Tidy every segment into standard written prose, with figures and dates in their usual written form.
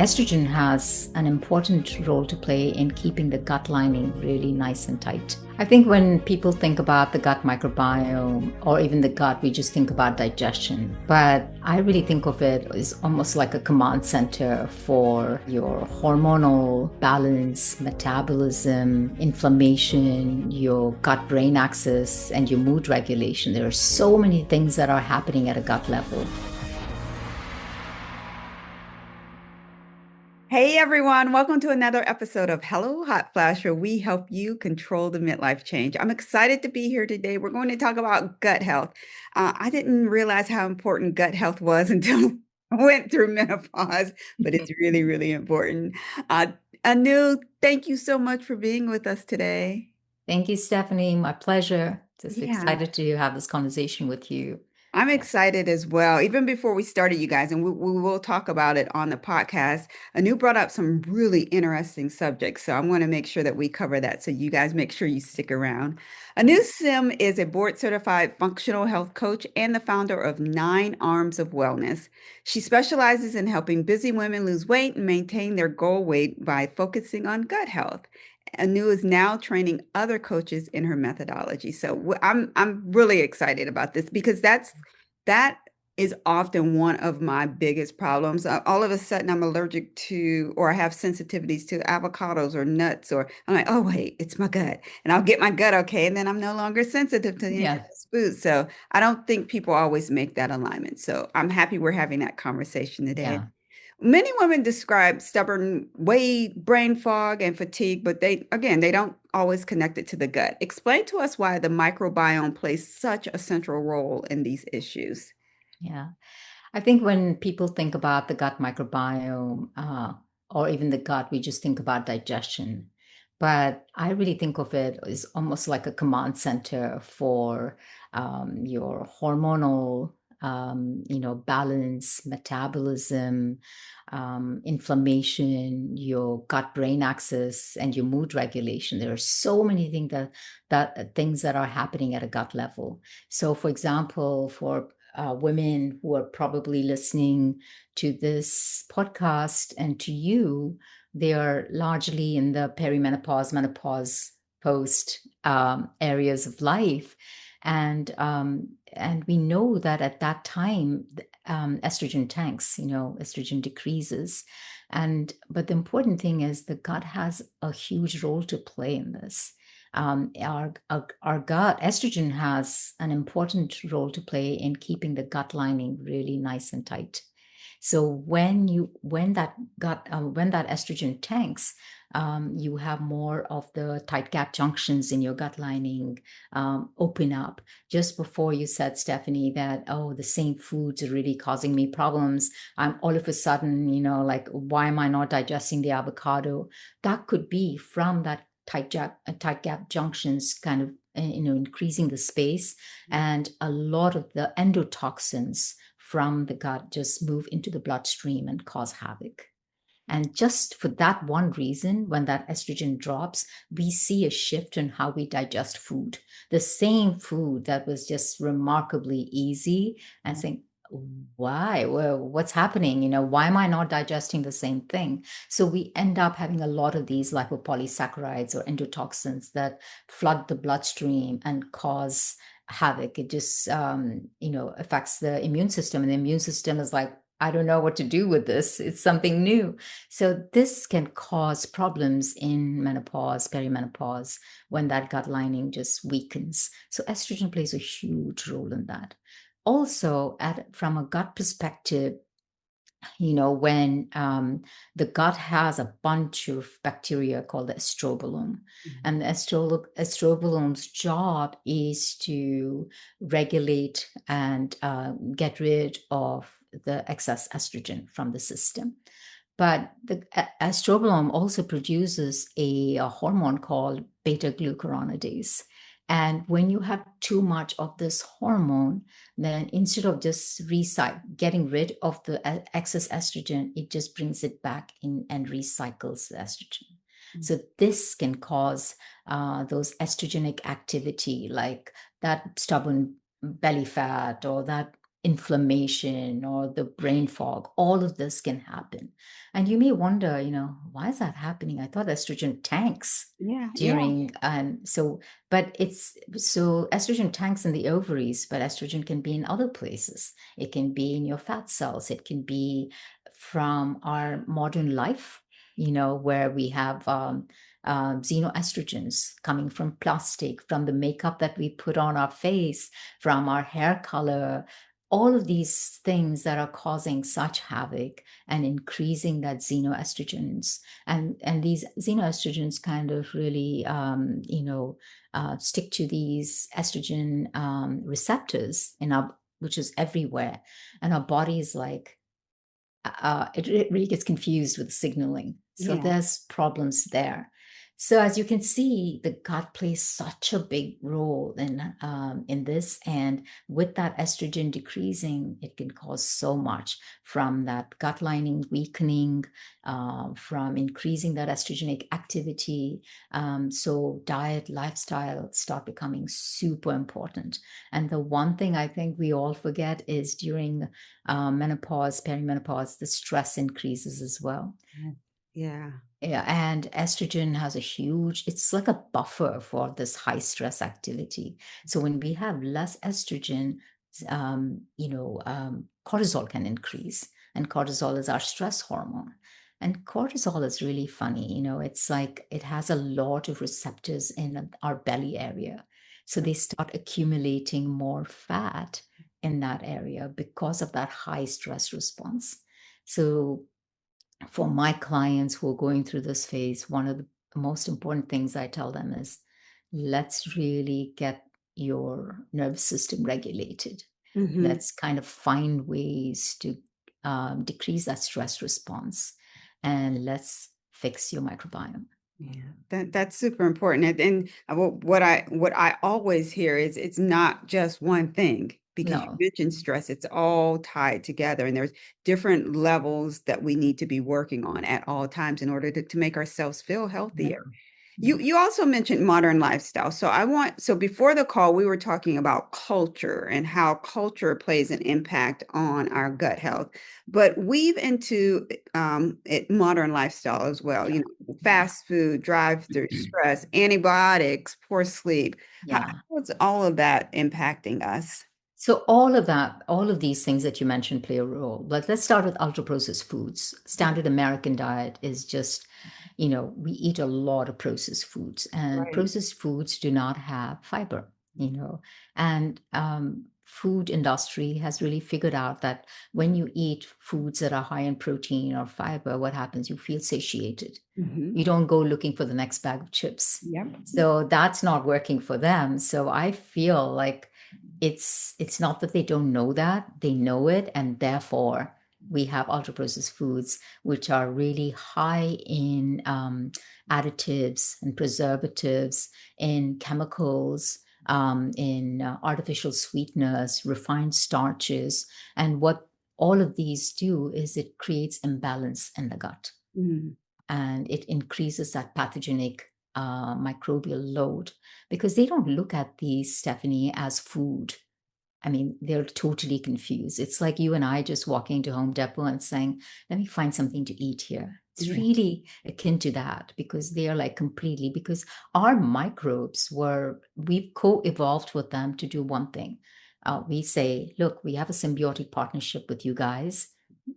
Estrogen has an important role to play in keeping the gut lining really nice and tight. I think when people think about the gut microbiome or even the gut, we just think about digestion. But I really think of it as almost like a command center for your hormonal balance, metabolism, inflammation, your gut-brain axis, and your mood regulation. There are so many things that are happening at a gut level. Hey everyone, welcome to another episode of Hello Hot Flash, where we help you control the midlife change. I'm excited to be here today. We're going to talk about gut health. I didn't realize how important gut health was until I went through menopause, but it's really, really important. Uh, Anu, thank you so much for being with us today. Thank you, Stephanie. My pleasure. Just Yeah. excited to have this conversation with you. I'm Yeah. excited as well. Even before we started, you guys, and we will talk about it on the podcast. Anu brought up some really interesting subjects. So I'm going to make sure that we cover that. So you guys make sure you stick around. Anu Simh is a board certified functional health coach and the founder of Nine Arms of Wellness. She specializes in helping busy women lose weight and maintain their goal weight by focusing on gut health. Anu is now training other coaches in her methodology. So I'm really excited about this because that is often one of my biggest problems. All of a sudden, I'm allergic to, or I have sensitivities to avocados or nuts, or I'm like, oh, wait, it's my gut. And I'll get my gut okay. And then I'm no longer sensitive to any of Yeah. those foods. So I don't think people always make that alignment. So I'm happy we're having that conversation today. Yeah. Many women describe stubborn weight, brain fog, and fatigue, but they don't always connect it to the gut. Explain to us why the microbiome plays such a central role in these issues. Yeah. I think when people think about the gut microbiome, or even the gut, we just think about digestion. But I really think of it as almost like a command center for your hormonal, balance, metabolism, inflammation, your gut-brain axis, and your mood regulation. There are so many things that are happening at a gut level. So, for example, for women who are probably listening to this podcast and to you, they are largely in the perimenopause, menopause, post areas of life, and we know that at that time, estrogen tanks. Estrogen decreases, and but the important thing is the gut has a huge role to play in this. Our gut, estrogen has an important role to play in keeping the gut lining really nice and tight. So when that estrogen tanks, you have more of the tight gap junctions in your gut lining open up. Just before you said, Stephanie, that, oh, the same foods are really causing me problems. I'm all of a sudden, like, why am I not digesting the avocado? That could be from that tight gap junctions kind of increasing the space, and a lot of the endotoxins from the gut just move into the bloodstream and cause havoc. And just for that one reason, when that estrogen drops, we see a shift in how we digest food. The same food that was just remarkably easy, and saying, why? Well, what's happening? Why am I not digesting the same thing? So we end up having a lot of these lipopolysaccharides or endotoxins that flood the bloodstream and cause havoc. It just, affects the immune system, and the immune system is like, I don't know what to do with this. It's something new. So this can cause problems in menopause, perimenopause, when that gut lining just weakens. So estrogen plays a huge role in that. Also, from a gut perspective, when the gut has a bunch of bacteria called the estrobolome, Mhm. and the estrobolome's job is to regulate and get rid of the excess estrogen from the system. But the estrobolome also produces a hormone called beta glucuronidase. And when you have too much of this hormone, then instead of just getting rid of the excess estrogen, it just brings it back in and recycles the estrogen. So this can cause those estrogenic activity, like that stubborn belly fat, or that inflammation or the brain fog. All of this can happen. And you may wonder, why is that happening? I thought estrogen tanks Yeah, yeah. during, but it's so estrogen tanks in the ovaries, but estrogen can be in other places. It can be in your fat cells. It can be from our modern life, where we have xenoestrogens coming from plastic, from the makeup that we put on our face, from our hair color, all of these things that are causing such havoc and increasing that xenoestrogens. And these xenoestrogens kind of really, stick to these estrogen receptors in our, which is everywhere. And our body is like, it really gets confused with signaling. So Yeah. there's problems there. So as you can see, the gut plays such a big role in this, and with that estrogen decreasing, it can cause so much from that gut lining weakening, from increasing that estrogenic activity. So diet, lifestyle start becoming super important. And the one thing I think we all forget is during menopause, perimenopause, the stress increases as well. Yeah. Yeah. Yeah, and estrogen has a huge, it's like a buffer for this high stress activity. So when we have less estrogen, cortisol can increase, and cortisol is our stress hormone. And cortisol is really funny, it's like it has a lot of receptors in our belly area. So they start accumulating more fat in that area because of that high stress response. So for my clients who are going through this phase, one of the most important things I tell them is let's really get your nervous system regulated. Hmm. Let's kind of find ways to decrease that stress response, and let's fix your microbiome. Yeah, that's super important. And what I always hear is it's not just one thing because you No, mentioned stress. It's all tied together, and there's different levels that we need to be working on at all times in order to make ourselves feel yeah, healthier. yeah, You also mentioned modern lifestyle. So before the call, we were talking about culture and how culture plays an impact on our gut health. But weave into modern lifestyle as well. yeah, yeah. Fast food, drive-through, stress, antibiotics, poor sleep. Yeah. How is all of that impacting us? So all of that, all of these things that you mentioned play a role. But let's start with ultra processed foods. Standard American diet is just, we eat a lot of processed foods, and Right. processed foods do not have fiber, and food industry has really figured out that when you eat foods that are high in protein or fiber, what happens? You feel satiated. Hmm. You don't go looking for the next bag of chips. Yep. So that's not working for them. So I feel like it's not that they don't know that, they know it, and therefore we have ultra processed foods which are really high in additives and preservatives, in chemicals, in artificial sweeteners, refined starches. And what all of these do is it creates imbalance in the gut, Mm. and it increases that pathogenic microbial load, because they don't look at these, Stephanie, as food. I mean, they're totally confused. It's like you and I just walking to Home Depot and saying, let me find something to eat here. It's Yeah. really akin to that, because they are like completely, because our microbes we've co evolved with them to do one thing. We say, look, we have a symbiotic partnership with you guys.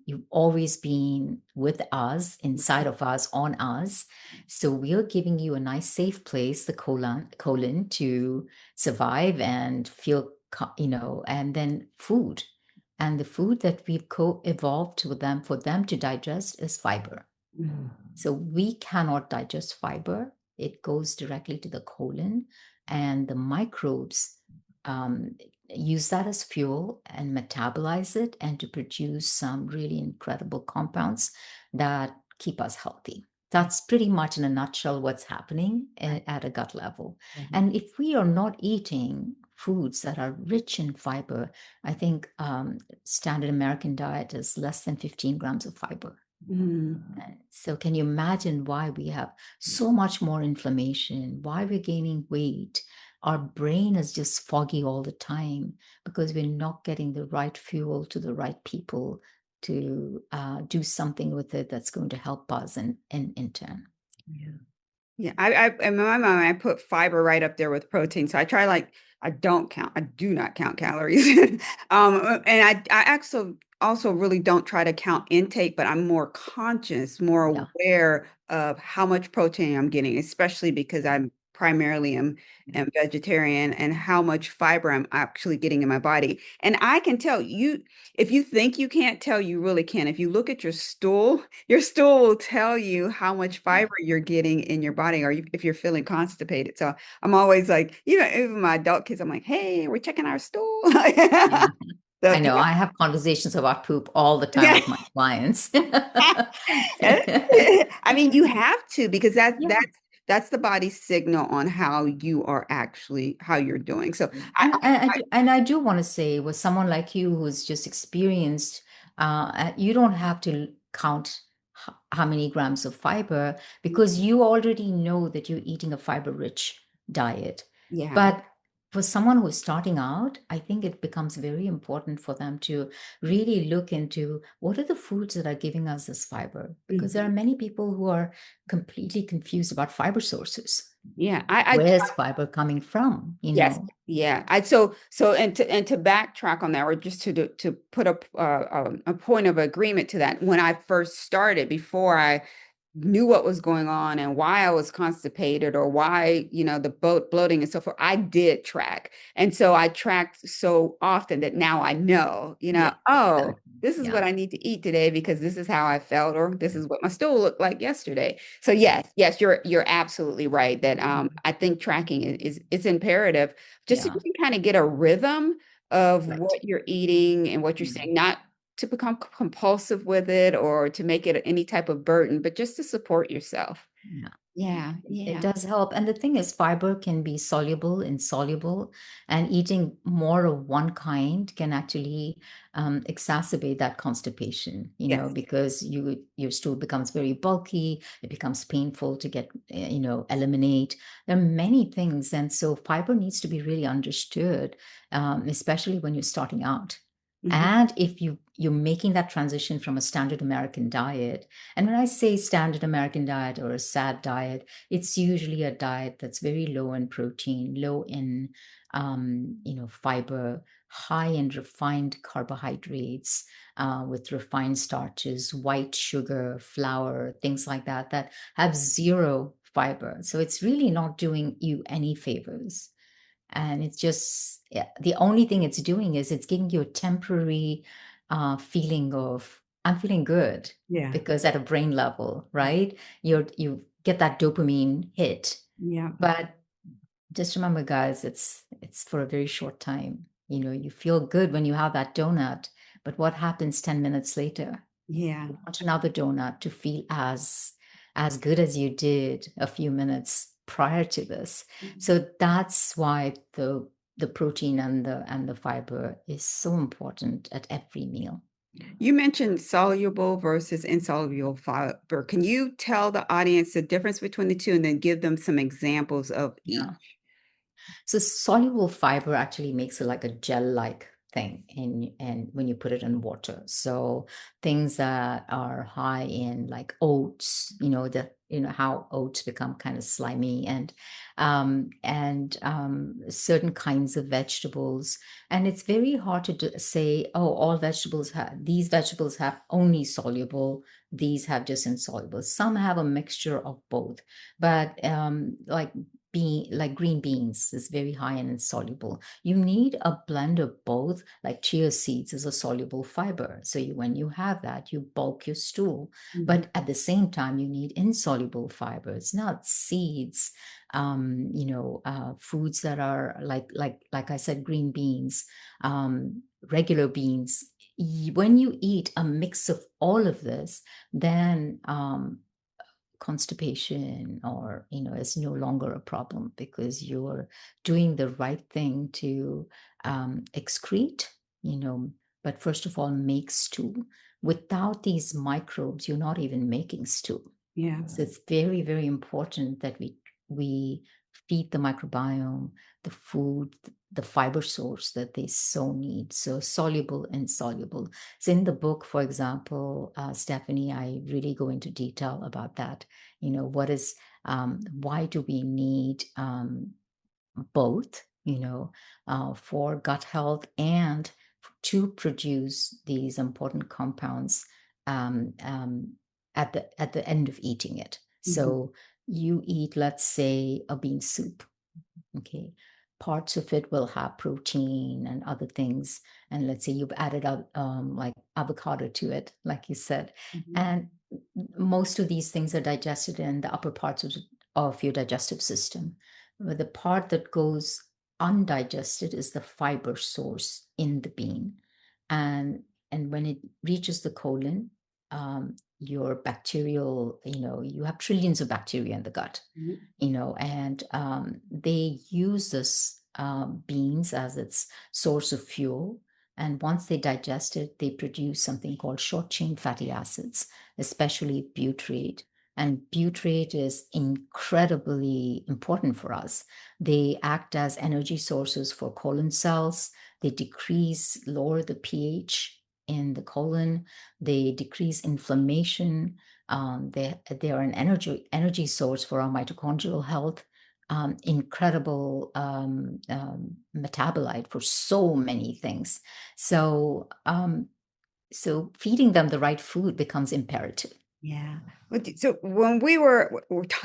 You've always been with us, inside of us, on us. So we are giving you a nice, safe place, the colon to survive and feel, and then food. And the food that we've co-evolved with them for them to digest is fiber. Mm. So we cannot digest fiber. It goes directly to the colon, and the microbes um, use that as fuel and metabolize it, and to produce some really incredible compounds that keep us healthy. That's pretty much in a nutshell what's happening at a gut level. Right. And if we are not eating foods that are rich in fiber, I think standard American diet is less than 15 grams of fiber. Mm. So can you imagine why we have so much more inflammation, why we're gaining weight? our brain is just foggy all the time because we're not getting the right fuel to the right people to do something with it that's going to help us in turn. Yeah. Yeah, I in my mind, I put fiber right up there with protein. So I try like I do not count calories. And I also really don't try to count intake, but I'm more conscious, more Yeah. aware of how much protein I'm getting, especially because I'm primarily am vegetarian and how much fiber I'm actually getting in my body. And I can tell you, if you think you can't tell, you really can. If you look at your stool will tell you how much Yeah. fiber you're getting in your body, or if you're feeling constipated. So I'm always like, even my adult kids, I'm like, hey, we're checking our stool. Yeah. So I know. I have conversations about poop all the time yeah. with my clients. I mean, you have to because Yeah. that's the body's signal on how you are actually how you're doing. So Yeah. I, And I do want to say, with someone like you who's just experienced, you don't have to count how many grams of fiber because you already know that you're eating a fiber-rich diet. yeah. But for someone who's starting out, I think it becomes very important for them to really look into what are the foods that are giving us this fiber, because there are Mhm. many people who are completely confused about fiber sources. Yeah. I Where's fiber coming from, Yes. Yeah. And to backtrack on that, or just to put a point of agreement to that, when I first started, before I knew what was going on and why I was constipated or why, the bloating and so forth, I did track. And so I tracked so often that now I know, Yeah, oh, exactly. this is Yeah, what I need to eat today because this is how I felt, or this yeah, is what my stool looked like yesterday. So yeah, yes, you're absolutely right that I think tracking is imperative just so yeah, you can kind of get a rhythm of right. what you're eating and what you're Yeah. saying, not to become compulsive with it or to make it any type of burden, but just to support yourself. Yeah. Yeah, It yeah. does help. And the thing is, fiber can be soluble, insoluble, and eating more of one kind can actually exacerbate that constipation, Yes. because your stool becomes very bulky, it becomes painful to get, eliminate. There are many things. And so fiber needs to be really understood, especially when you're starting out. Mhm. And if you're making that transition from a standard American diet, and when I say standard American diet or a SAD diet, it's usually a diet that's very low in protein, low in fiber, high in refined carbohydrates, with refined starches, white sugar, flour, things like that, that have zero fiber. So it's really not doing you any favors. And it's just, yeah, the only thing it's doing is it's giving you a temporary feeling of, I'm feeling good, Yeah. because at a brain level, right? You get that dopamine hit. Yeah. But just remember, guys, it's for a very short time. You feel good when you have that donut, but what happens 10 minutes later? Yeah. You want another donut to feel as good as you did a few minutes prior to this. So that's why the protein and the fiber is so important at every meal. You mentioned soluble versus insoluble fiber. Can you tell the audience the difference between the two and then give them some examples of each? Yeah. So soluble fiber actually makes it like a gel-like thing and when you put it in water. So things that are high in like oats, how oats become kind of slimy, and certain kinds of vegetables. And it's very hard to say, oh, all vegetables have these vegetables have only soluble, these have just insoluble. Some have a mixture of both, but like green beans is very high in insoluble. You need a blend of both, like chia seeds is a soluble fiber. So when you have that, you bulk your stool. Mhm. But at the same time, you need insoluble fibers, not seeds. Foods that are like I said, green beans, regular beans. When you eat a mix of all of this, then constipation or is no longer a problem because you're doing the right thing to excrete, but first of all make stool. Without these microbes, you're not even making stool. Yeah. So it's very, very important that we feed the microbiome the food, the fiber source that they so need. So soluble and insoluble. So in the book, for example, Stephanie, I really go into detail about that. What is, why do we need both, for gut health and to produce these important compounds at the end of eating it. Mhm. So you eat, let's say, a bean soup. Okay. Parts of it will have protein and other things. And let's say you've added up like avocado to it, like you said. Mhm. And most of these things are digested in the upper parts of your digestive system. But the part that goes undigested is the fiber source in the bean. And and when it reaches the colon, your bacterial, you have trillions of bacteria in the gut, Mhm. and they use this beans as its source of fuel. And once they digest it, they produce something called short chain fatty acids, especially butyrate. And butyrate is incredibly important for us. They act as energy sources for colon cells. They lower the pH in the colon. They decrease inflammation. They are an energy source for our mitochondrial health. Incredible metabolite for so many things. So so feeding them the right food becomes imperative. Yeah. So when we were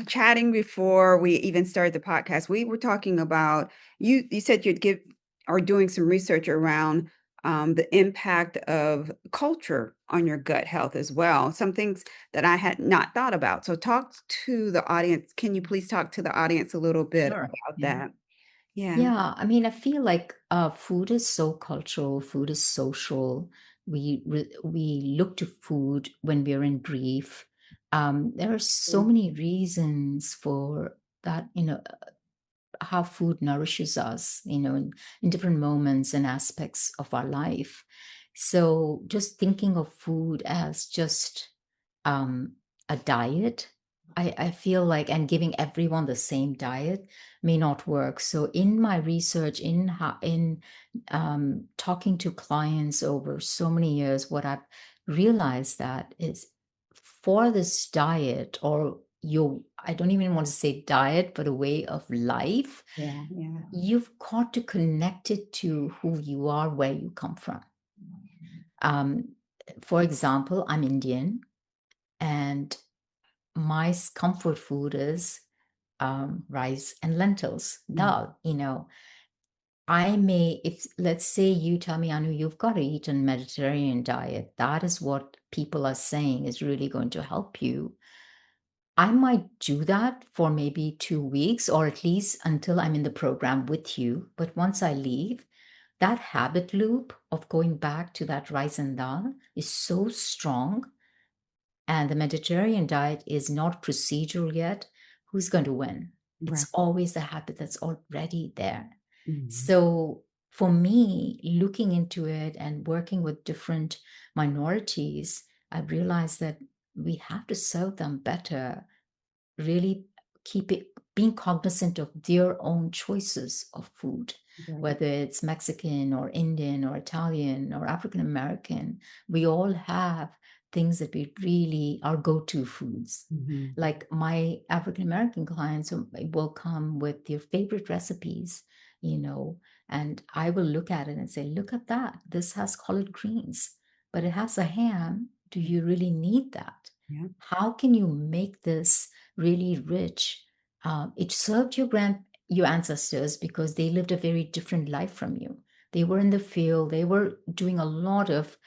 chatting before we even started the podcast, we were talking about you said you'd give or doing some research around the impact of culture on your gut health as well. Some things that I had not thought about. So talk to the audience. Can you please talk to the audience a little bit Sure. about Yeah. that? Yeah. Yeah, I mean, I feel like food is so cultural, food is social. We look to food when we're in grief. There are so Mm. many reasons for that, how food nourishes us, in different moments and aspects of our life. So just thinking of food as just um, a diet, I feel like, and giving everyone the same diet may not work. So in my research, in talking to clients over so many years, what I've realized that is for this diet or I don't even want to say diet, but a way of life, Yeah. Yeah. you've got to connect it to who you are, where you come from. Um, for example, I'm Indian, and my comfort food is rice and lentils, Mm. dal. I may, if let's say you tell me, Anu, you've got to eat a Mediterranean diet, that is what people are saying is really going to help you. I might do that for maybe 2 weeks or at least until I'm in the program with you. But once I leave, that habit loop of going back to that rice and dal is so strong. And the Mediterranean diet is not procedural yet. Who's going to win? Right. It's always a habit that's already there. Mhm. So for me, looking into it and working with different minorities, I realized that we have to serve them better, really keep it being cognizant of their own choices of food, Right. whether it's Mexican or Indian or Italian or African American. We all have things that we really are go-to foods. Mhm. Like my African American clients will come with their favorite recipes, you know, and I will look at it and say, look at that. This has collard greens, but it has a ham. Do you really need that? Yeah. How can you make this really rich? It served your ancestors because they lived a very different life from you. They were in the field. They were doing a lot of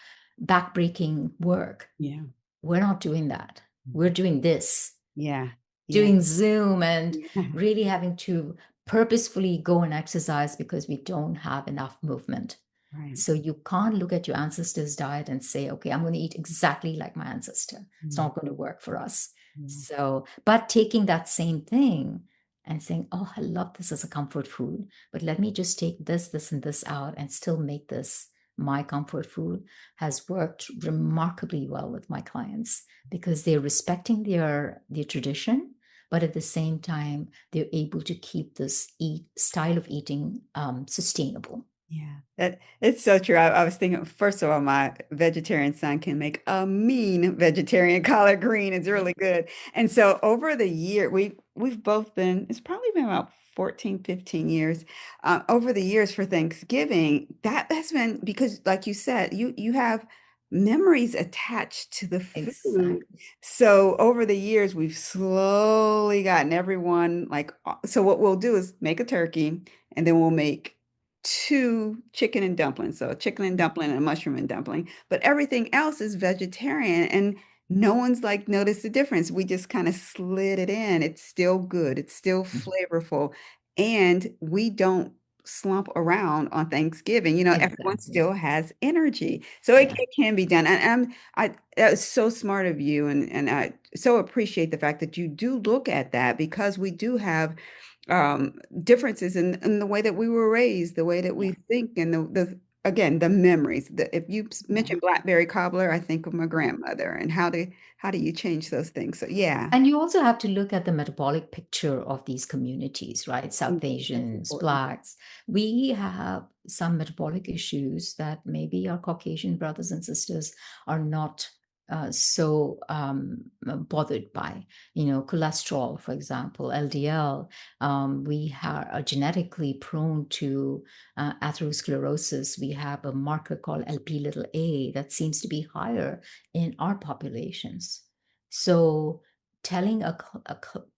backbreaking work. Yeah. We're not doing that. We're Mhm. doing this, Yeah. Yeah. doing Zoom and Yeah. really having to purposefully go and exercise because we don't have enough movement. Right. So you can't look at your ancestors' diet and say, okay, I'm going to eat exactly like my ancestor. It's Mm. not going to work for us. Yeah. So, but taking that same thing and saying, oh, I love this as a comfort food, but let me just take this, and this out and still make this my comfort food has worked remarkably well with my clients because they're respecting their tradition, but at the same time, they're able to keep this style of eating sustainable. Yeah, it's so true. I was thinking, first of all, my vegetarian son can make a mean vegetarian collard green. It's really good. And so over the year, we've both been, it's probably been about 14, 15 years. Over the years for Thanksgiving, that has been because, like you said, you have memories attached to the food. Exactly. So over the years, we've slowly gotten everyone like, so what we'll do is make a turkey and then we'll make two chicken and dumplings. So a chicken and dumpling and a mushroom and dumpling. But everything else is vegetarian and no one's like noticed the difference. We just kind of slid it in. It's still good. It's still Mhm. flavorful. And we don't slump around on Thanksgiving. You know, everyone Exactly. still has energy. So Yeah. it can be done. And that was so smart of you. And I so appreciate the fact that you do look at that because we do have differences in the way that we were raised, the way that Yeah. we think, and the again the memories. If you Yeah. mention blackberry cobbler, I think of my grandmother and how do you change those things? So yeah, And you also have to look at the metabolic picture of these communities, right? South that's Asians, important. Blacks. We have some metabolic issues that maybe our Caucasian brothers and sisters are not so bothered by. Cholesterol, for example, LDL. We are genetically prone to atherosclerosis. We have a marker called LP little a that seems to be higher in our populations. So, telling a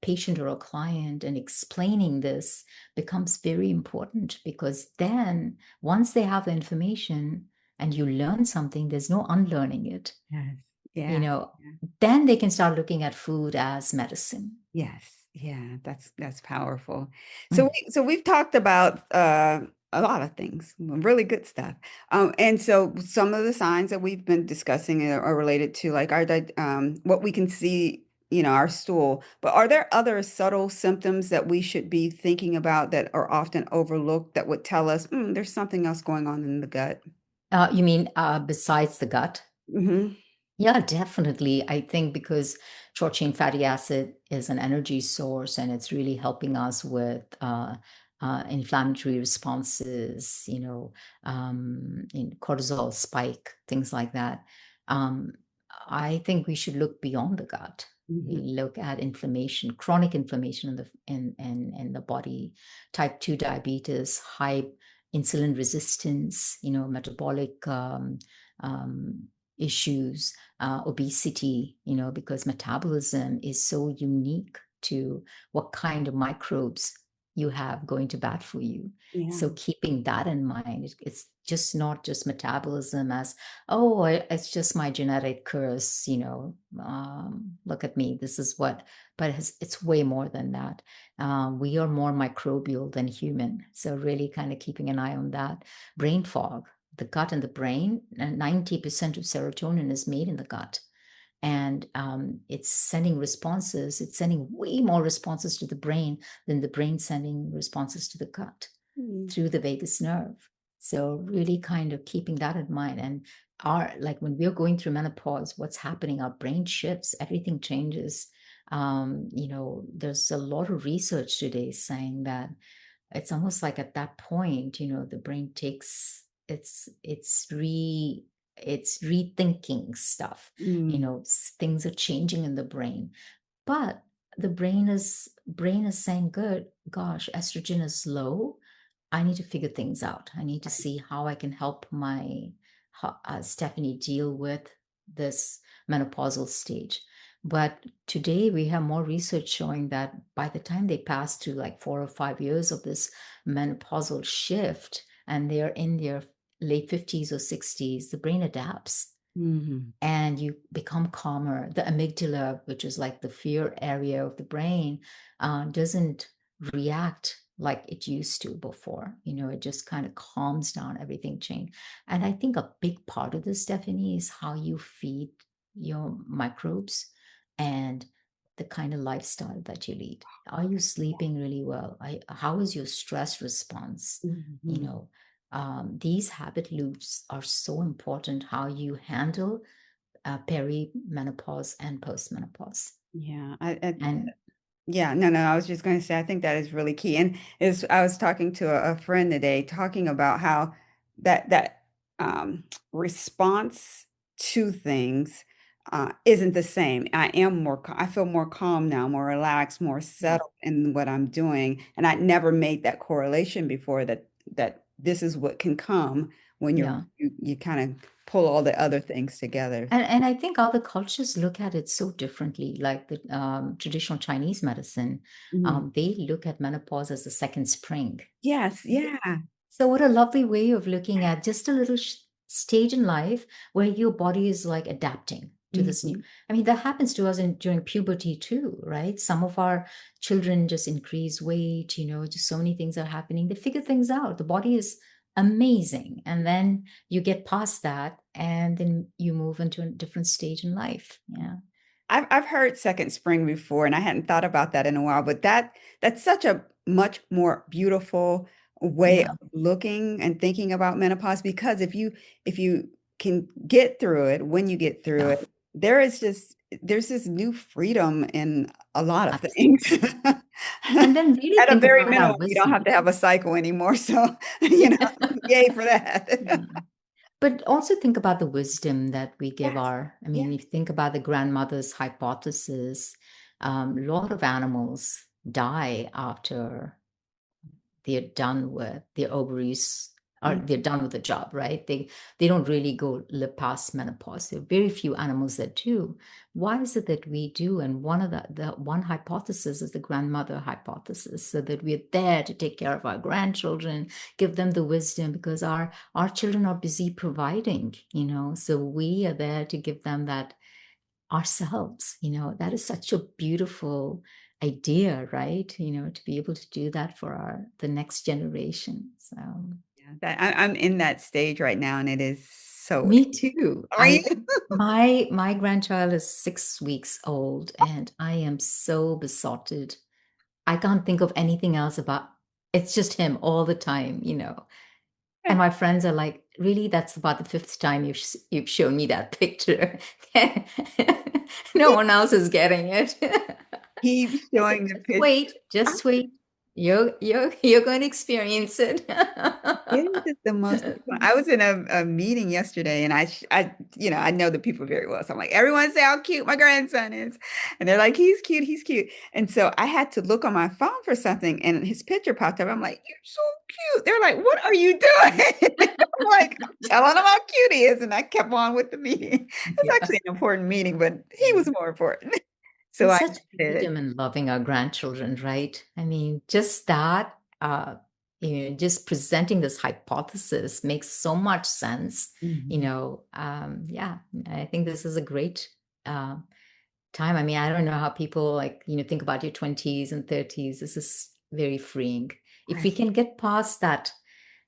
patient or a client and explaining this becomes very important because then once they have the information and you learn something, there's no unlearning it, Yes. you Yeah. know, Yeah. then they can start looking at food as medicine. Yes. Yeah. That's powerful. So Mm. we've talked about a lot of things, really good stuff. And so some of the signs that we've been discussing are related to like what we can see, our stool. But are there other subtle symptoms that we should be thinking about that are often overlooked that would tell us, there's something else going on in the gut? You mean besides the gut? Hmm. Yeah, definitely. I think because short chain fatty acid is an energy source and it's really helping us with inflammatory responses, in cortisol spike, things like that. Um, I think we should look beyond the gut. We Hmm. look at inflammation, chronic inflammation in the body, type 2 diabetes, high insulin resistance, metabolic um, issues, obesity, because metabolism is so unique to what kind of microbes you have going to bat for you. Yeah. So keeping that in mind, it's just not just metabolism as, oh, it's just my genetic curse, look at me, this is what, but it's way more than that. We are more microbial than human. So really kind of keeping an eye on that. Brain fog, the gut and the brain, 90% of serotonin is made in the gut. And it's sending responses, it's sending way more responses to the brain than the brain sending responses to the gut Mm. through the vagus nerve. So really kind of keeping that in mind. And like when we're going through menopause, what's happening? Our brain shifts, everything changes. There's a lot of research today saying that it's almost like at that point, the brain takes it's rethinking stuff. Mm. Things are changing in the brain, but the brain is saying, good gosh, estrogen is low. I need to figure things out. I need to Right. see how I can help my Stephanie deal with this menopausal stage. But today we have more research showing that by the time they pass to like 4 or 5 years of this menopausal shift and they're in their late 50s or 60s, the brain adapts Mhm. and you become calmer. The amygdala, which is like the fear area of the brain, doesn't react like it used to before. It just kind of calms down, everything change. And I think a big part of this, Stephanie, is how you feed your microbes and the kind of lifestyle that you lead. Are you sleeping really well? How is your stress response? You Mhm. know, these habit loops are so important. How you handle perimenopause and postmenopause. Yeah, And Yeah, no, I was just going to say, I think that is really key. And is I was talking to a friend today, talking about how that response to things isn't the same. I feel more calm now, more relaxed, more Yeah. settled in what I'm doing, and I never made that correlation before that this is what can come when Yeah. you kind of pull all the other things together. And I think other cultures look at it so differently, like the traditional Chinese medicine. Mhm. They look at menopause as a second spring. Yes, yeah. So, what a lovely way of looking at just a little stage in life where your body is like adapting to this new. Mhm. I mean, that happens to us during puberty too, right? Some of our children just increase weight, just so many things are happening. They figure things out. The body is amazing. And then you get past that and then you move into a different stage in life. Yeah. I've heard second spring before, and I hadn't thought about that in a while, but that's such a much more beautiful way Yeah. of looking and thinking about menopause because if you can get through it, when you get through Yeah. it, there's this new freedom in a lot of things. Absolutely. And then really At a think very about minimum, our you don't wisdom. have to have a cycle anymore. So, Yeah. yay for that. Yeah. But also think about the wisdom that we give Yes. I Yeah. mean, if you think about the grandmother's hypothesis, a lot of animals die after they're done with their ovaries or they're done with the job, right? They don't really go live past menopause. There are very few animals that do. Why is it that we do? And one of the one hypothesis is the grandmother hypothesis, so that we're there to take care of our grandchildren, give them the wisdom because our children are busy providing, so we are there to give them that ourselves. That is such a beautiful idea, right? To be able to do that for the next generation. So Yeah, I'm in that stage right now, and it is so. me too. Are you? I my grandchild is 6 weeks old and I am so besotted. I can't think of anything else about it's just him all the time. And my friends are like, really? That's about the fifth time you've shown me that picture. No one else is getting it. Keep I said, showing the just picture. wait, just wait. You're going to experience it. It is the most fun. I was in a meeting yesterday, and I know the people very well. So I'm like, everyone say how cute my grandson is, and they're like, he's cute, he's cute. And so I had to look on my phone for something, and his picture popped up. I'm like, you're so cute. They're like, what are you doing? I'm like, I'm telling them how cute he is, and I kept on with the meeting. It's Yeah. actually an important meeting, but he was more important. So There's I such did. freedom in loving our grandchildren, right? I mean, just that, just presenting this hypothesis makes so much sense. Mhm. Yeah, I think this is a great uh, time. I mean, I don't know how people like, think about your 20s and 30s. This is very freeing. If we Right. can get past that,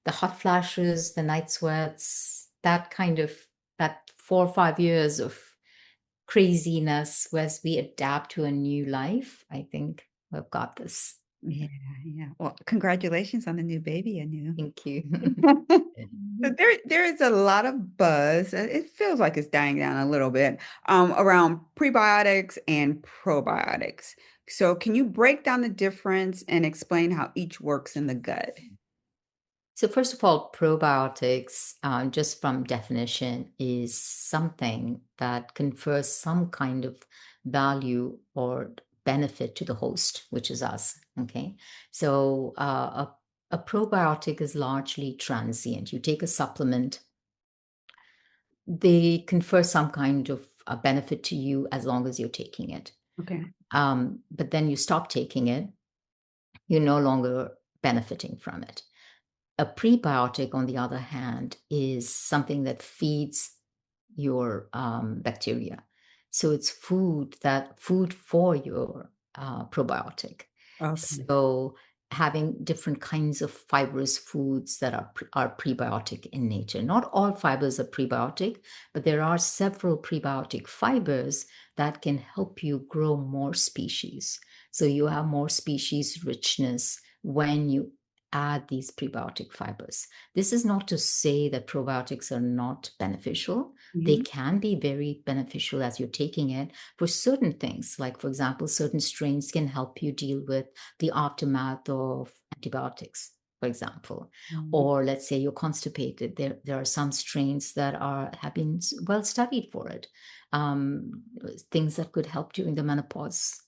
the hot flashes, the night sweats, that 4 or 5 years of craziness as we adapt to a new life, I think we've got this. Yeah, yeah. Well, congratulations on the new baby, I knew. Thank you. So there is a lot of buzz. It feels like it's dying down a little bit around prebiotics and probiotics. So can you break down the difference and explain how each works in the gut? So, first of all, probiotics, just from definition, is something that confers some kind of value or benefit to the host, which is us. Okay. So, a probiotic is largely transient. You take a supplement, they confer some kind of a benefit to you as long as you're taking it. Okay. But then you stop taking it, you're no longer benefiting from it. A prebiotic, on the other hand, is something that feeds your bacteria. So it's food for your probiotic. Okay. So having different kinds of fibrous foods that are prebiotic in nature. Not all fibers are prebiotic, but there are several prebiotic fibers that can help you grow more species. So you have more species richness when you add these prebiotic fibers. This is not to say that probiotics are not beneficial, They Mhm. can be very beneficial as you're taking it for certain things. Like, for example, certain strains can help you deal with the aftermath of antibiotics, for example. Mhm. Or let's say you're constipated. There are some strains that have been well studied for it. Things that could help during the menopause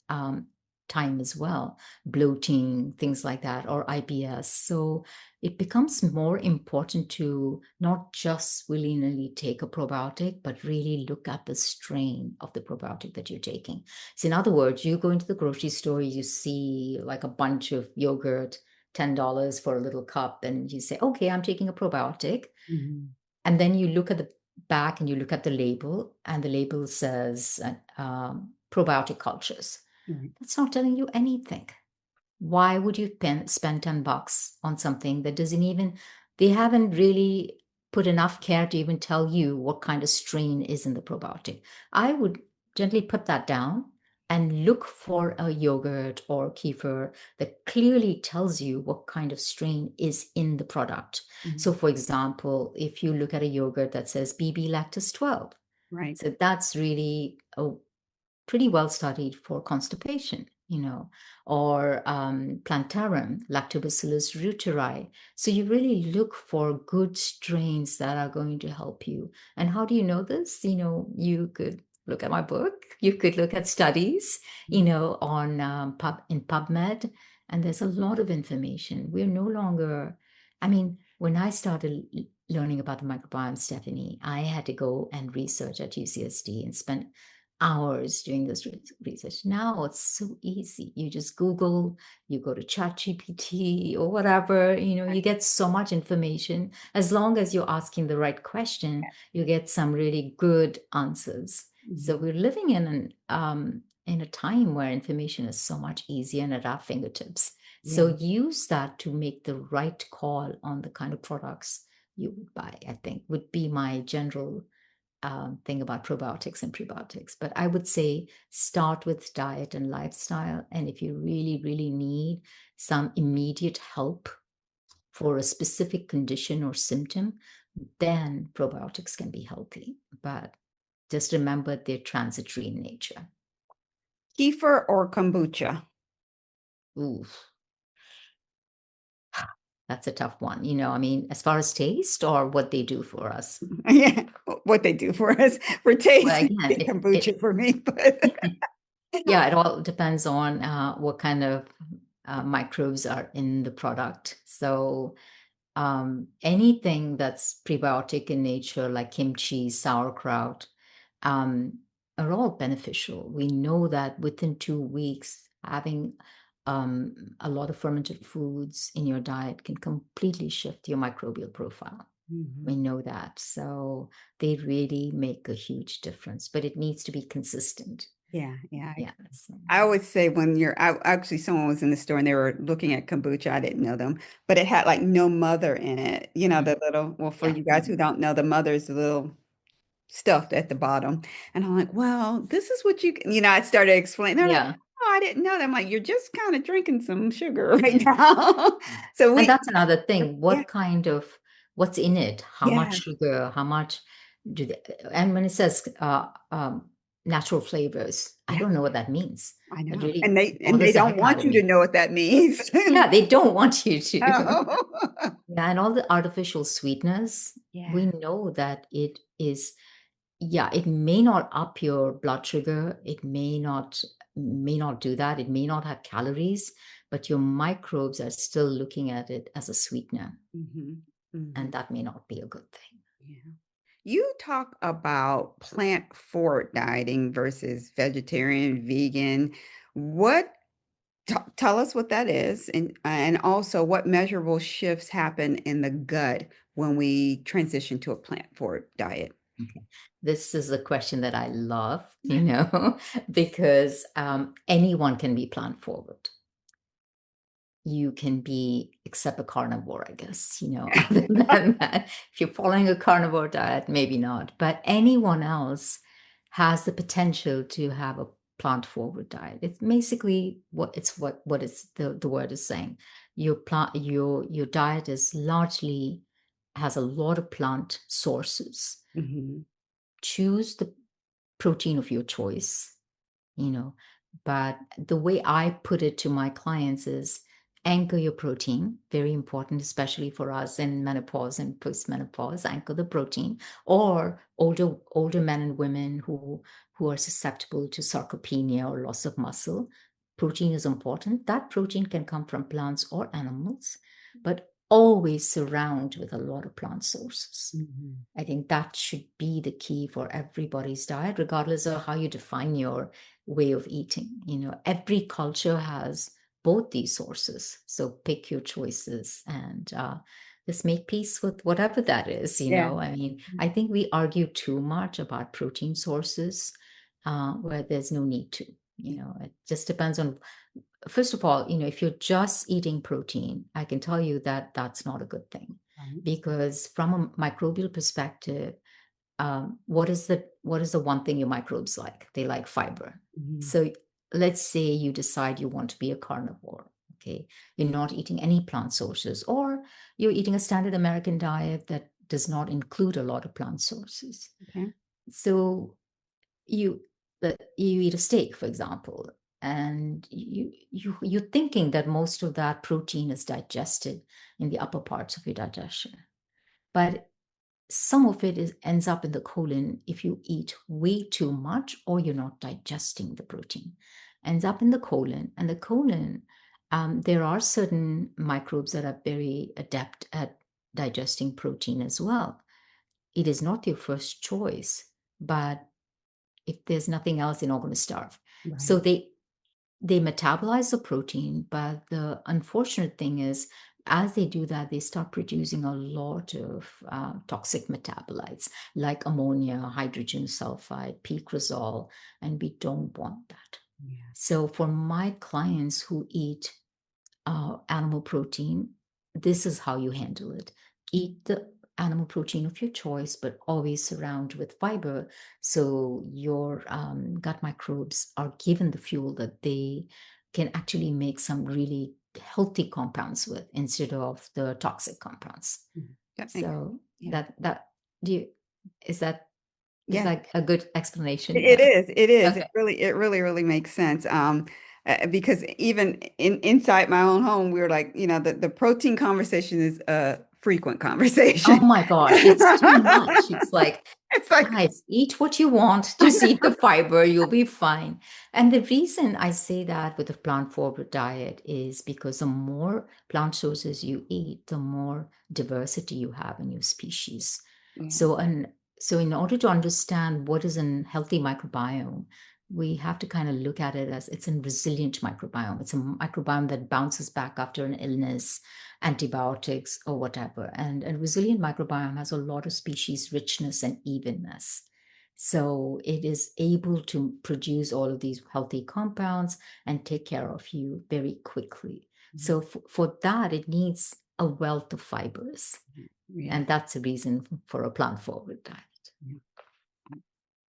time as well, bloating, things like that, or IBS. So it becomes more important to not just willy-nilly take a probiotic, but really look at the strain of the probiotic that you're taking. So in other words, you go into the grocery store, you see like a bunch of yogurt, $10 for a little cup, and you say, okay, I'm taking a probiotic. Mhm. And then you look at the back and you look at the label, and the label says probiotic cultures. Right. That's not telling you anything. Why would you spend $10 on something that doesn't even, they haven't really put enough care to even tell you what kind of strain is in the probiotic? I would gently put that down and look for a yogurt or kefir that clearly tells you what kind of strain is in the product. So, Mhm. for example, if you look at a yogurt that says BB lactose 12, Right. so that's really a pretty well studied for constipation, or plantarum, Lactobacillus reuteri. So you really look for good strains that are going to help you. And how do you know this? You could look at my book. You could look at studies, Mhm. on in PubMed, and there's a lot of information. We're no longer. I mean, when I started learning about the microbiome, Stephanie, I had to go and research at UCSD and spend hours doing this research. Now it's so easy. You just Google, you go to ChatGPT or whatever, you get so much information. As long as you're asking the right question, you get some really good answers. So Mhm. we're living in a time where information is so much easier and at our fingertips. Yeah. So use that to make the right call on the kind of products you would buy, I think, would be my general thing about probiotics and prebiotics. But I would say start with diet and lifestyle. And if you really, really need some immediate help for a specific condition or symptom, then probiotics can be healthy. But just remember they're transitory in nature. Kefir or kombucha? Ooh, that's a tough one. I mean, as far as taste or what they do for us. Yeah, what they do for us for Well, taste, again, kombucha for me, but yeah, it all depends on what kind of microbes are in the product. So anything that's prebiotic in nature, like kimchi, sauerkraut, um, are all beneficial. We know that within 2 weeks, having a lot of fermented foods in your diet can completely shift your microbial profile. We Mhm. know that. So they really make a huge difference, but it needs to be consistent. Yeah, yeah. Yeah. So, I always say when actually someone was in the store and they were looking at kombucha. I didn't know them, but it had like no mother in it. You know, mm, the little, well, for yeah. you guys who don't know, the mother's the little stuffed at the bottom. And I'm like, well, this is what I started explaining. They're like, Yeah. oh, I didn't know that. I'm like, you're just kind of drinking some sugar right Yeah. now. Mm. So And we, that's another thing. yeah, What's in it? How much yeah, sugar? How much do they, and when it says natural flavors, I yeah, don't know what that means. I It know. really And they bothers the don't heck out want of you to me. know what that means. Yeah, they don't want you to. No. Yeah, and all the artificial sweetness, Yeah. we know that it is, yeah, it may not up your blood sugar. It may not do that. It may not have calories, but your microbes are still looking at it as a sweetener, Hmm. Hmm. and that may not be a good thing. Yeah. You talk about plant forward dieting versus vegetarian, vegan. What tell us what that is, and also what measurable shifts happen in the gut when we transition to a plant forward diet. Okay. This is a question that I love, because anyone can be plant forward. You can be, except a carnivore, I guess, other than that. If you're following a carnivore diet, maybe not. But anyone else has the potential to have a plant forward diet. It's basically what it's the word is saying. Your diet is largely has a lot of plant sources. Mhm. choose the protein of your choice, you know. But the way I put it to my clients is anchor your protein, very important, especially for us in menopause and postmenopause, anchor the protein, or older men and women who are susceptible to sarcopenia or loss of muscle. Protein is important. That protein can come from plants or animals, but always surround with a lot of plant sources. Mhm. I think that should be the key for everybody's diet, regardless of how you define your way of eating. Every culture has both these sources. So pick your choices and just make peace with whatever that is. Yeah. I mean, I think we argue too much about protein sources where there's no need to. It just depends on, first of all, if you're just eating protein, I can tell you that that's not a good thing, Right. because from a microbial perspective, what is the one thing your microbes like? They like fiber. Mhm. So let's say you decide you want to be a carnivore. Okay, you're not eating any plant sources, or you're eating a standard American diet that does not include a lot of plant sources. Okay. So you you eat a steak, for example, and you're thinking that most of that protein is digested in the upper parts of your digestion, but some of it ends up in the colon if you eat way too much, or you're not digesting the protein. Ends up in the colon, and the colon, there are certain microbes that are very adept at digesting protein as well. It is not your first choice, but if there's nothing else, they're not going to starve. So Right. they metabolize the protein, but the unfortunate thing is, as they do that, they start producing a lot of toxic metabolites like ammonia, hydrogen sulfide, picrazole, and we don't want that. Yeah. So for my clients who eat animal protein, this is how you handle it. Eat the animal protein of your choice, but always surround with fiber, so your gut microbes are given the fuel that they can actually make some really healthy compounds with, instead of the toxic compounds. Mhm. That makes So yeah. that do you is that is Yeah. that a good explanation? It Yeah. is. It is. Okay. It really, really makes sense. Because even inside my own home, we were like, the protein conversation is a frequent Oh conversation. my gosh, it's too much. It's like, It's like, guys, eat what you want. Just eat the fiber, you'll be fine. And the reason I say that with a plant forward diet is because the more plant sources you eat, the more diversity you have in your species. yeah. So in order to understand what is a healthy microbiome, we have to kind of look at it as it's a resilient microbiome. It's a microbiome that bounces back after an illness, antibiotics, or whatever. And a resilient microbiome has a lot of species richness and evenness. So it is able to produce all of these healthy compounds and take care of you very quickly. Mhm. So for that, it needs a wealth of fibers. Yeah. And that's the reason for a plant forward diet. Yeah.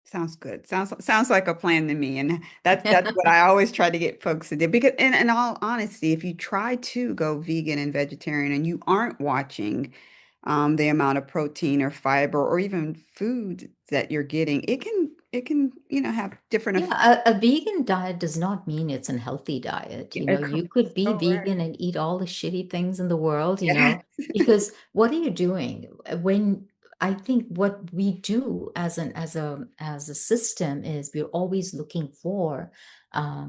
Sounds good. Sounds like a plan to me. And that's what I always try to get folks to do. Because in all honesty, if you try to go vegan and vegetarian and you aren't watching the amount of protein or fiber or even food that you're getting, it can, have different effects. Yeah, a vegan diet does not mean it's an healthy diet. You could be Correct. vegan and eat all the shitty things in the world, Yes. because what are you doing? When I think what we do as a system is we're always looking for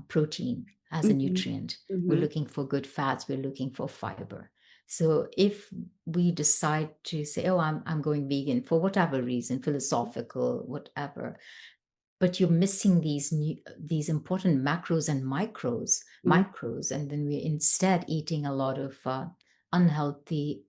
protein as a Hmm. nutrient. We're Hmm. looking for good fats. We're looking for fiber. So if we decide to say, "Oh, I'm going vegan," for whatever reason, philosophical, whatever, but you're missing these important macros and micros, and then we're instead eating a lot of unhealthy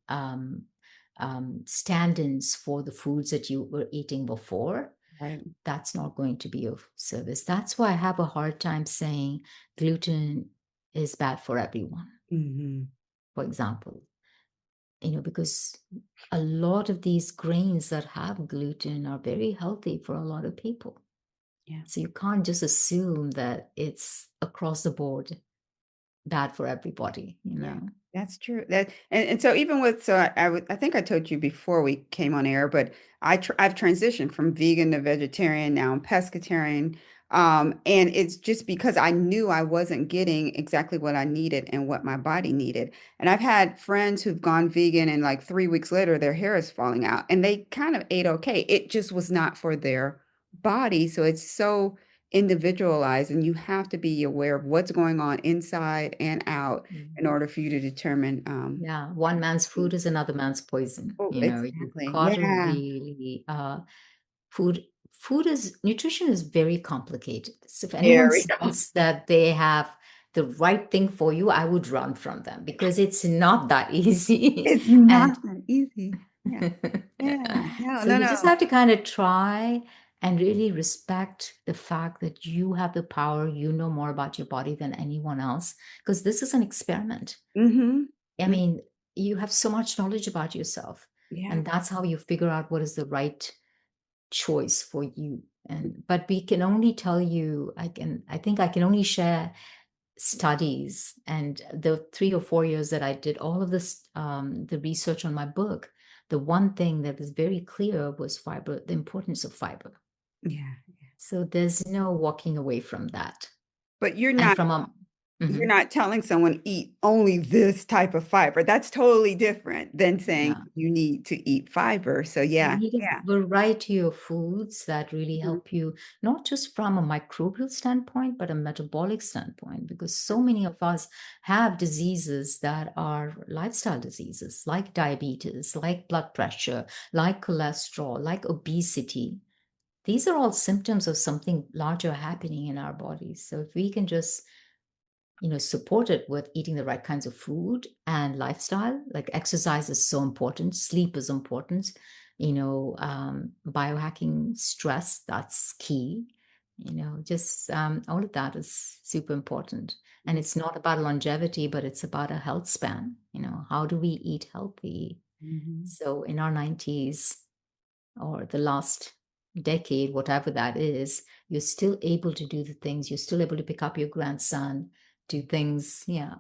stand-ins for the foods that you were eating before. Right. That's not going to be of service. That's why I have a hard time saying gluten is bad for everyone, Hmm. for example, because a lot of these grains that have gluten are very healthy for a lot of people. Yeah. So you can't just assume that it's across the board bad for everybody, you Yeah, know. that's true. That and so even with I think I told you before we came on air, but I've transitioned from vegan to vegetarian. Now I'm pescatarian. And it's just because I knew I wasn't getting exactly what I needed and what my body needed. And I've had friends who've gone vegan and like 3 weeks later their hair is falling out and they kind of ate okay. It just was not for their body. So it's so individualized and you have to be aware of what's going on inside and out Mm. in order for you to determine, Yeah, one man's food is another man's poison. oh, You know, you've exactly. got to Yeah. really food nutrition is very complicated. So if anyone Very says that they have the right thing for you, I would run from them because it's not that easy. It's And not that easy. Yeah. Yeah. No, so no, you just no. have to kind of try and really respect the fact that you have the power, you know more about your body than anyone else, because this is an experiment. Mhm. I Mm, mean, you have so much knowledge about yourself, yeah. and that's how you figure out what is the right choice for you. And but we can only tell you, I think I can only share studies and the 3 or 4 years that I did all of this, the research on my book. The one thing that was very clear was fiber, the importance of fiber. Yeah. So there's no walking away from that. But And from a you're Mhm, not telling someone eat only this type of fiber. That's totally different than saying yeah. you need to eat fiber. So You yeah. need Yeah. a variety of foods that really Mhm. help you, not just from a microbial standpoint, but a metabolic standpoint, because so many of us have diseases that are lifestyle diseases, like diabetes, like blood pressure, like cholesterol, like obesity. These are all symptoms of something larger happening in our bodies. So if we can just support it with eating the right kinds of food and lifestyle. Like exercise is so important, sleep is important, biohacking stress, that's key. Just all of that is super important. And Yeah. it's not about longevity, but it's about a health span. How do we eat healthy? Mhm. So in our 90s or the last decade, whatever that is, you're still able to do the things, you're still able to pick up your grandson, do things. Yeah. I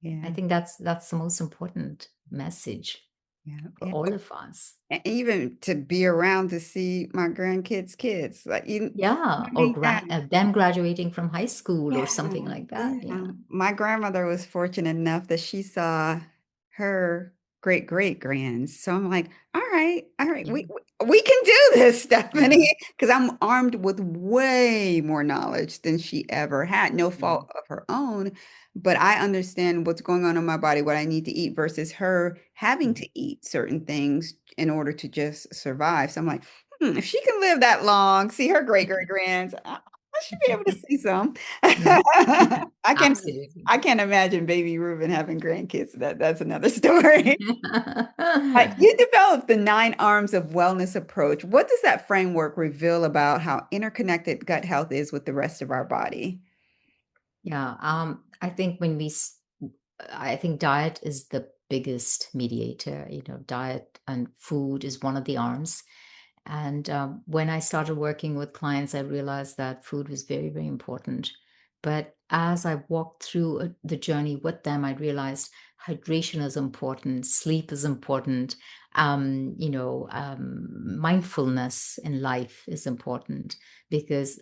Yeah. think that's the most important message Yeah. for all of us. And even to be around to see my grandkids' kids, like, Yeah. Or yeah. them graduating from high school or Yeah, something like that. yeah. My grandmother was fortunate enough that she saw her great-great-grands, so I'm like, all right, Yeah. we can do this, Yeah. Stephanie, because 'cause I'm armed with way more knowledge than she ever had, no Yeah. fault of her own, but I understand what's going on in my body, what I need to eat versus her having Mhm. to eat certain things in order to just survive, so I'm like, if she can live that long, see her great-great-grands, I should be able to see some. Mhm. I can Absolutely. I can't imagine baby Reuben having grandkids. That's another story. You developed the 9 arms of wellness approach. What does that framework reveal about how interconnected gut health is with the rest of our body? Yeah, I think diet is the biggest mediator. Diet and food is one of the arms. And when I started working with clients, I realized that food was very, very important. But as I walked through the journey with them, I realized hydration is important, sleep is important, mindfulness in life is important because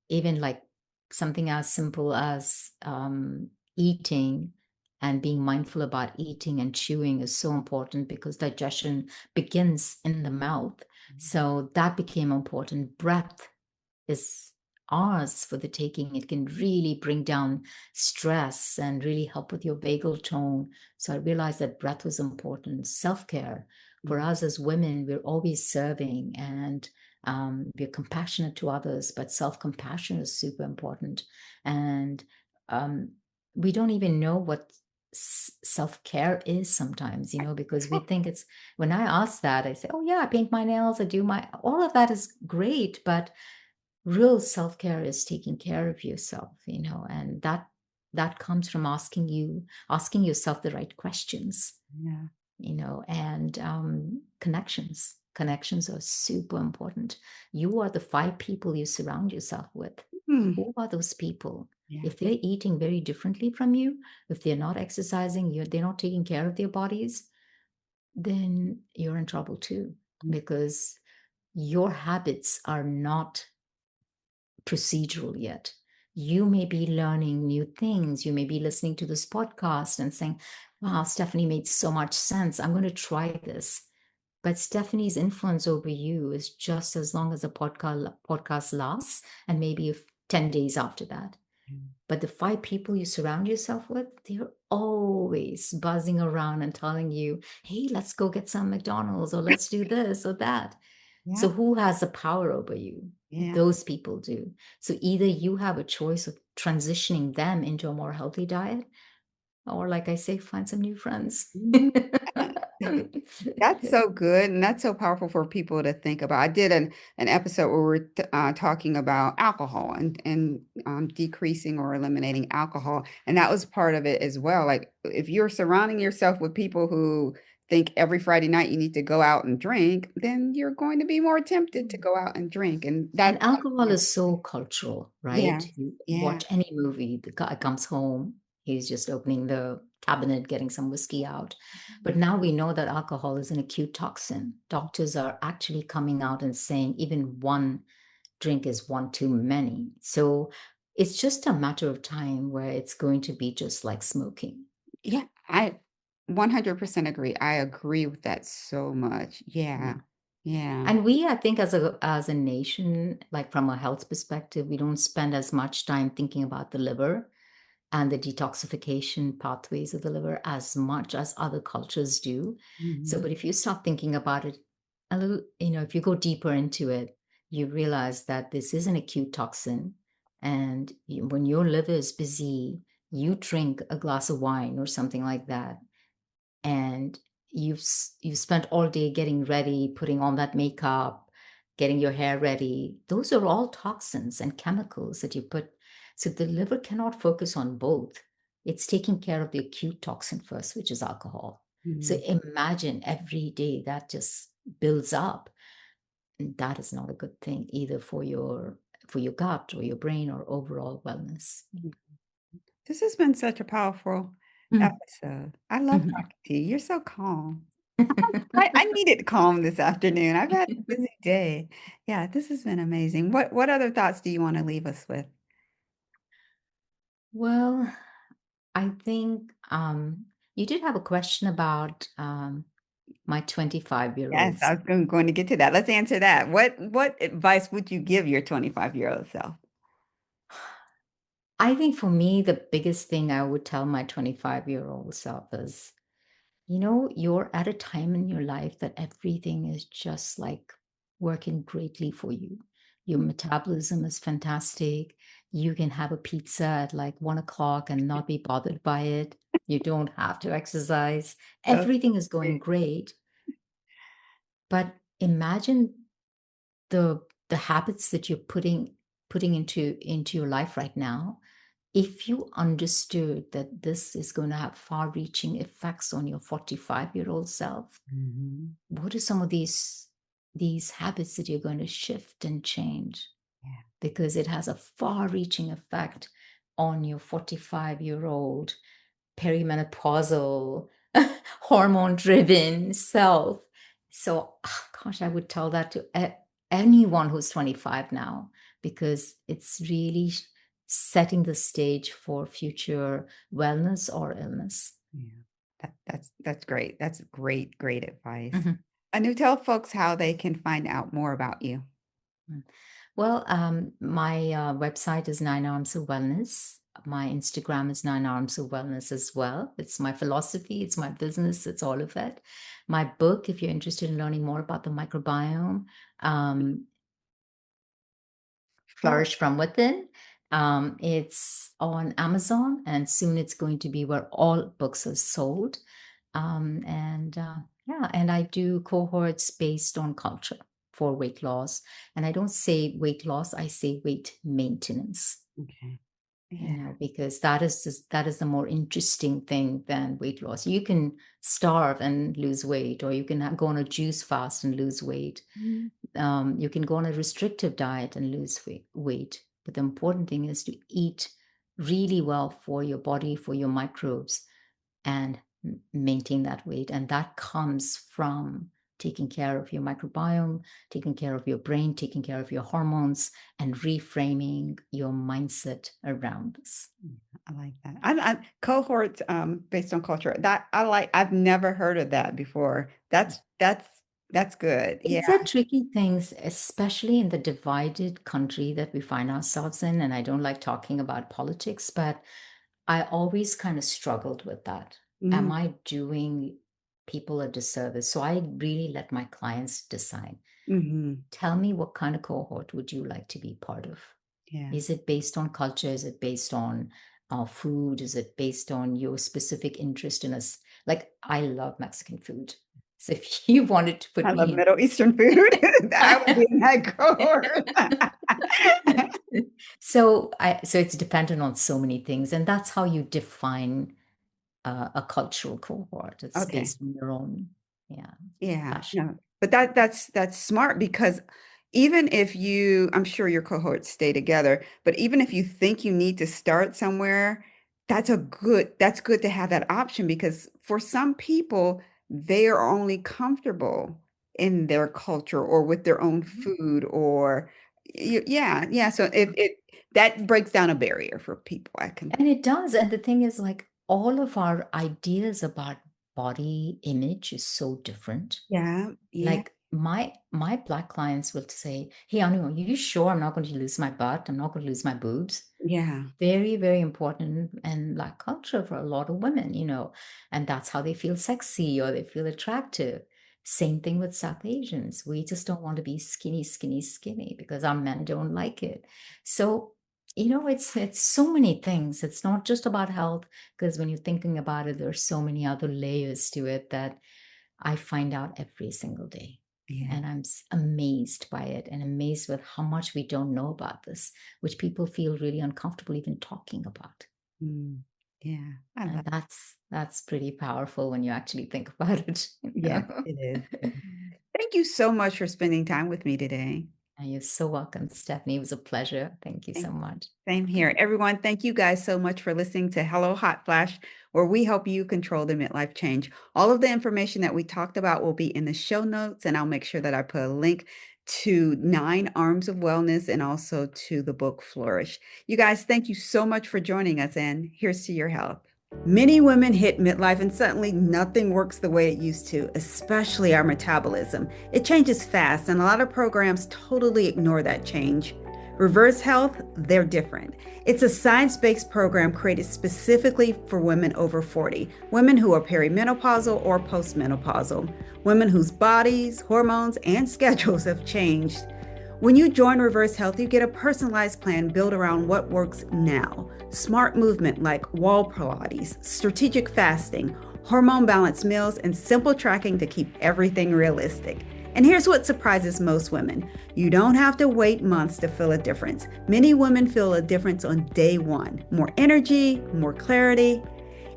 even like something as simple as eating and being mindful about eating and chewing is so important because digestion begins in the mouth. So that became important. Breath is ours for the taking. It can really bring down stress and really help with your vagal tone. So I realized that breath was important. Self care for Mhm. us as women, we're always serving and we're compassionate to others, but self compassion is super important. And um, we don't even know what self care is sometimes, because we think it's when I ask that, I say, oh, yeah, I paint my nails, I do all of that is great, but real self-care is taking care of yourself, and that comes from asking yourself the right questions, Yeah. and connections are super important. You are the 5 people you surround yourself with. Hmm. Who are those people? Yeah. If they're eating very differently from you, if they're not exercising, they're not taking care of their bodies, then you're in trouble too, because your habits are not procedural yet. You may be learning new things. You may be listening to this podcast and saying, wow, Stephanie made so much sense. I'm going to try this. But Stephanie's influence over you is just as long as the podcast lasts, and maybe if 10 days after that. But the 5 people you surround yourself with, they're always buzzing around and telling you, hey, let's go get some McDonald's, or let's do this or that. Yeah. So who has the power over you? Yeah. Those people do. So either you have a choice of transitioning them into a more healthy diet, or like I say, find some new friends. Mhm. That's so good, and that's so powerful for people to think about. I did an episode where we're talking about alcohol and decreasing or eliminating alcohol, and that was part of it as well. Like if you're surrounding yourself with people who think every Friday night you need to go out and drink, then you're going to be more tempted to go out and drink, and And that's alcohol is so cultural, yeah, right? You yeah. watch any movie, the guy comes home, he's just opening the cabinet, getting some whiskey out. But now we know that alcohol is an acute toxin. Doctors are actually coming out and saying even one drink is one too many. So it's just a matter of time where it's going to be just like smoking. Yeah, I 100% agree. I agree with that so much. Yeah. Yeah. Yeah. And we, I think, as a nation, like from a health perspective, we don't spend as much time thinking about the liver and the detoxification pathways of the liver as much as other cultures do. So, Mhm. but if you start thinking about it a little, if you go deeper into it, you realize that this is an acute toxin. And when your liver is busy, you drink a glass of wine or something like that, and you've spent all day getting ready, putting on that makeup, getting your hair ready. Those are all toxins and chemicals that you put. So the liver cannot focus on both. It's taking care of the acute toxin first, which is alcohol. So Mhm. imagine every day that just builds up. And that is not a good thing either for your gut or your brain or overall wellness. Mhm. This has been such a powerful Mm. episode. I love Mhm. talking to you. You're so calm. I needed calm this afternoon. I've had a busy day. Yeah, this has been amazing. What other thoughts do you want to leave us with? Well, I think you did have a question about my 25-year-olds. Yes, I was going to get to that. Let's answer that. What advice would you give your 25-year-old self? I think for me, the biggest thing I would tell my 25-year-old self is, you're at a time in your life that everything is just like working greatly for you. Your metabolism is fantastic. You can have a pizza at like 1 o'clock and not be bothered by it. You don't have to exercise. So Everything is going sweet. great. But imagine the habits that you're putting into your life right now. If you understood that this is going to have far-reaching effects on your 45-year-old self, Mhm. what are some of these habits that you're going to shift and change? Yeah. Because it has a far-reaching effect on your 45-year-old perimenopausal, hormone-driven self. So, gosh, I would tell that to anyone who's 25 now, because it's really setting the stage for future wellness or illness. Yeah. That's great. That's great advice. Mhm. Anu, tell folks how they can find out more about you. Mm. Well, my website is Nine Arms of Wellness. My Instagram is Nine Arms of Wellness as well. It's my philosophy, it's my business, it's all of it. My book, if you're interested in learning more about the microbiome, um, Flourish. Flourish From Within. It's on Amazon, and soon it's going to be where all books are sold. And yeah, and I do cohorts based on culture for weight loss. And I don't say weight loss, I say weight maintenance. Okay. Yeah. Because that is the more interesting thing than weight loss. You can starve and lose weight, or you can go on a juice fast and lose weight. Mhm. You can go on a restrictive diet and lose weight. But the important thing is to eat really well for your body, for your microbes, and maintain that weight. And that comes from taking care of your microbiome, taking care of your brain, taking care of your hormones, and reframing your mindset around this. I like that. Cohorts based on culture. That I like. I've never heard of that before. That's good. Yeah. It's a tricky thing, especially in the divided country that we find ourselves in. And I don't like talking about politics, but I always kind of struggled with that. Am Mm, I doing people a disservice? So I really let my clients decide. hmm. Tell me, what kind of cohort would you like to be part of? Yeah. Is it based on culture? Is it based on food? Is it based on your specific interest in us? Like, I love Mexican food. So if you wanted to I put love me Middle Eastern food. I would be in that cohort. so it's dependent on so many things, and that's how you define a cultural cohort. It's Okay. based on your own, yeah, Yeah, passion. no, but that's smart because even if I'm sure your cohorts stay together, but even if you think you need to start somewhere, that's good to have that option because for some people, they are only comfortable in their culture or with their own Mhm. food or yeah, yeah. So it that breaks down a barrier for people. I can, And it does. And the thing is, like, all of our ideas about body image is so different. yeah, yeah, Like my black clients will say, "Hey, Anu, are you sure I'm not going to lose my butt? I'm not going to lose my boobs?" yeah, Very, very important in black culture for a lot of women, and that's how they feel sexy or they feel attractive. Same thing with South Asians. We just don't want to be skinny, skinny, skinny because our men don't like it. So, it's so many things. It's not just about health, because when you're thinking about it, there's so many other layers to it that I find out every single day. yeah. And I'm amazed by it and amazed with how much we don't know about this, which people feel really uncomfortable even talking about. Mm, yeah, I And love. that's pretty powerful when you actually think about it. Yeah, it is. Thank you so much for spending time with me today. And you're so welcome, Stephanie. It was a pleasure. Thank you so Thank much. Same here. Everyone, thank you guys so much for listening to Hello Hot Flash, where we help you control the midlife change. All of the information that we talked about will be in the show notes, and I'll make sure that I put a link to 9 Arms of Wellness and also to the book Flourish. You guys, thank you so much for joining us, and here's to your health. Many women hit midlife and suddenly nothing works the way it used to, especially our metabolism. It changes fast, and a lot of programs totally ignore that change. Reverse Health, they're different. It's a science based program created specifically for women over 40, women who are perimenopausal or postmenopausal, women whose bodies, hormones, and schedules have changed. When you join Reverse Health, you get a personalized plan built around what works now. Smart movement like wall Pilates, strategic fasting, hormone balanced meals, and simple tracking to keep everything realistic. And here's what surprises most women. You don't have to wait months to feel a difference. Many women feel a difference on day one. More energy, more clarity.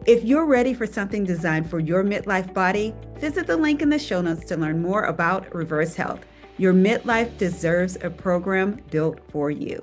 If you're ready for something designed for your midlife body, visit the link in the show notes to learn more about Reverse Health. Your midlife deserves a program built for you.